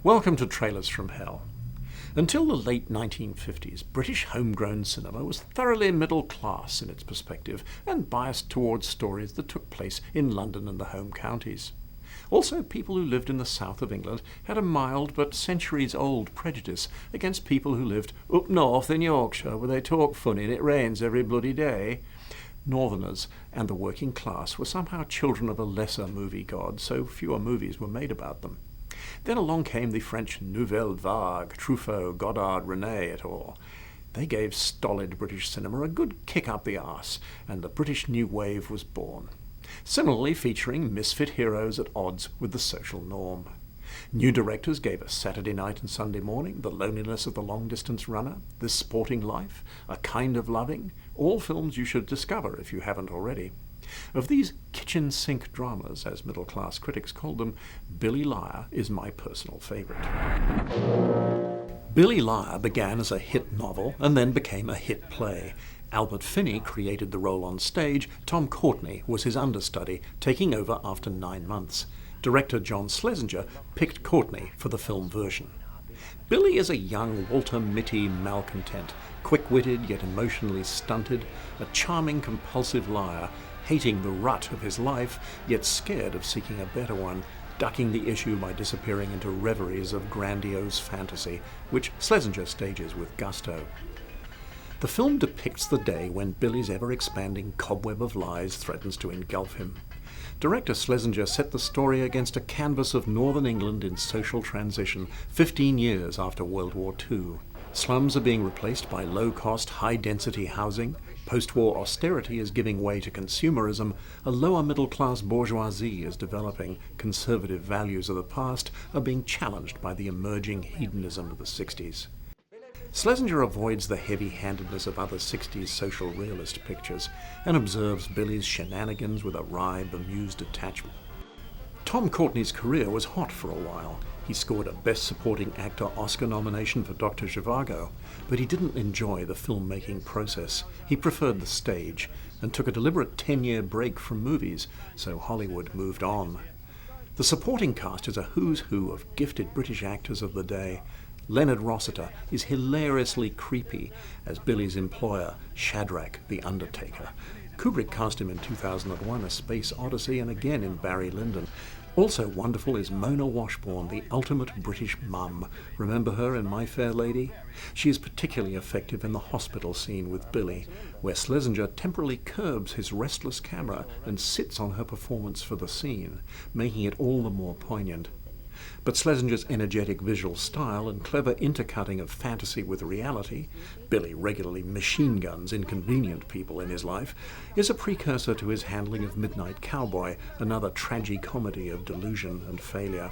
Welcome to Trailers from Hell. Until the late 1950s, British homegrown cinema was thoroughly middle class in its perspective and biased towards stories that took place in London and the home counties. Also, people who lived in the south of England had a mild but centuries-old prejudice against people who lived up north in Yorkshire, where they talk funny and it rains every bloody day. Northerners and the working class were somehow children of a lesser movie god, so fewer movies were made about them. Then along came the French Nouvelle Vague, Truffaut, Godard, René et al. They gave stolid British cinema a good kick up the arse, and the British New Wave was born. Similarly featuring misfit heroes at odds with the social norm. New directors gave us Saturday Night and Sunday Morning, The Loneliness of the Long-Distance Runner, This Sporting Life, A Kind of Loving, all films you should discover if you haven't already. Of these kitchen sink dramas, as middle-class critics called them, Billy Liar is my personal favourite. Billy Liar began as a hit novel and then became a hit play. Albert Finney created the role on stage. Tom Courtenay was his understudy, taking over after 9 months. Director John Schlesinger picked Courtenay for the film version. Billy is a young Walter Mitty malcontent, quick-witted yet emotionally stunted, a charming compulsive liar, hating the rut of his life, yet scared of seeking a better one, ducking the issue by disappearing into reveries of grandiose fantasy, which Schlesinger stages with gusto. The film depicts the day when Billy's ever-expanding cobweb of lies threatens to engulf him. Director Schlesinger set the story against a canvas of northern England in social transition 15 years after World War II. Slums are being replaced by low-cost, high-density housing, post-war austerity is giving way to consumerism, a lower middle-class bourgeoisie is developing, conservative values of the past are being challenged by the emerging hedonism of the 60s. Schlesinger avoids the heavy-handedness of other 60s social realist pictures and observes Billy's shenanigans with a wry, bemused detachment. Tom Courtenay's career was hot for a while. He scored a Best Supporting Actor Oscar nomination for Dr. Zhivago, but he didn't enjoy the filmmaking process. He preferred the stage and took a deliberate 10-year break from movies, so Hollywood moved on. The supporting cast is a who's who of gifted British actors of the day. Leonard Rossiter is hilariously creepy as Billy's employer, Shadrach the Undertaker. Kubrick cast him in 2001, A Space Odyssey, and again in Barry Lyndon. Also wonderful is Mona Washbourne, the ultimate British mum. Remember her in My Fair Lady? She is particularly effective in the hospital scene with Billy, where Schlesinger temporarily curbs his restless camera and sits on her performance for the scene, making it all the more poignant. But Schlesinger's energetic visual style and clever intercutting of fantasy with reality, Billy regularly machine guns inconvenient people in his life, is a precursor to his handling of Midnight Cowboy, another tragicomedy of delusion and failure.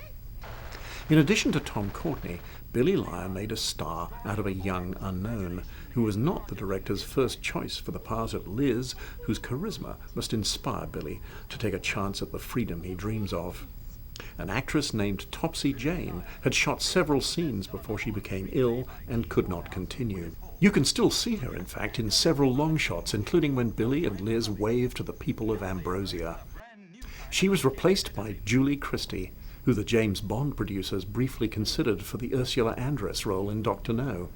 In addition to Tom Courtenay, Billy Liar made a star out of a young unknown, who was not the director's first choice for the part of Liz, whose charisma must inspire Billy to take a chance at the freedom he dreams of. An actress named Topsy Jane had shot several scenes before she became ill and could not continue. You can still see her, in fact, in several long shots, including when Billy and Liz wave to the people of Ambrosia. She was replaced by Julie Christie, who the James Bond producers briefly considered for the Ursula Andress role in Dr. No.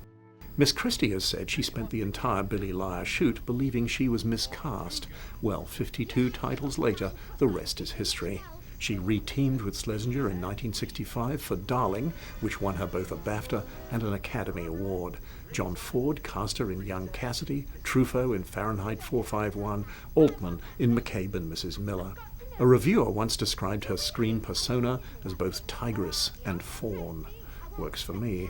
Miss Christie has said she spent the entire Billy Liar shoot believing she was miscast. Well, 52 titles later, the rest is history. She re-teamed with Schlesinger in 1965 for Darling, which won her both a BAFTA and an Academy Award. John Ford cast her in Young Cassidy, Truffaut in Fahrenheit 451, Altman in McCabe and Mrs. Miller. A reviewer once described her screen persona as both tigress and fawn. Works for me.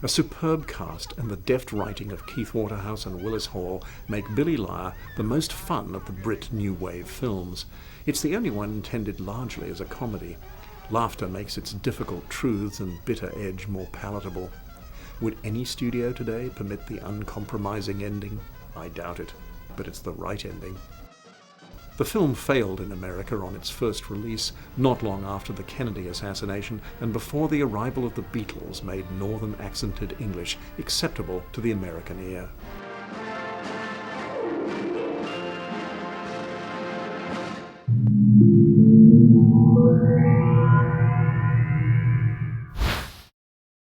A superb cast and the deft writing of Keith Waterhouse and Willis Hall make Billy Liar the most fun of the Brit New Wave films. It's the only one intended largely as a comedy. Laughter makes its difficult truths and bitter edge more palatable. Would any studio today permit the uncompromising ending? I doubt it, but it's the right ending. The film failed in America on its first release, not long after the Kennedy assassination and before the arrival of the Beatles made northern accented English acceptable to the American ear.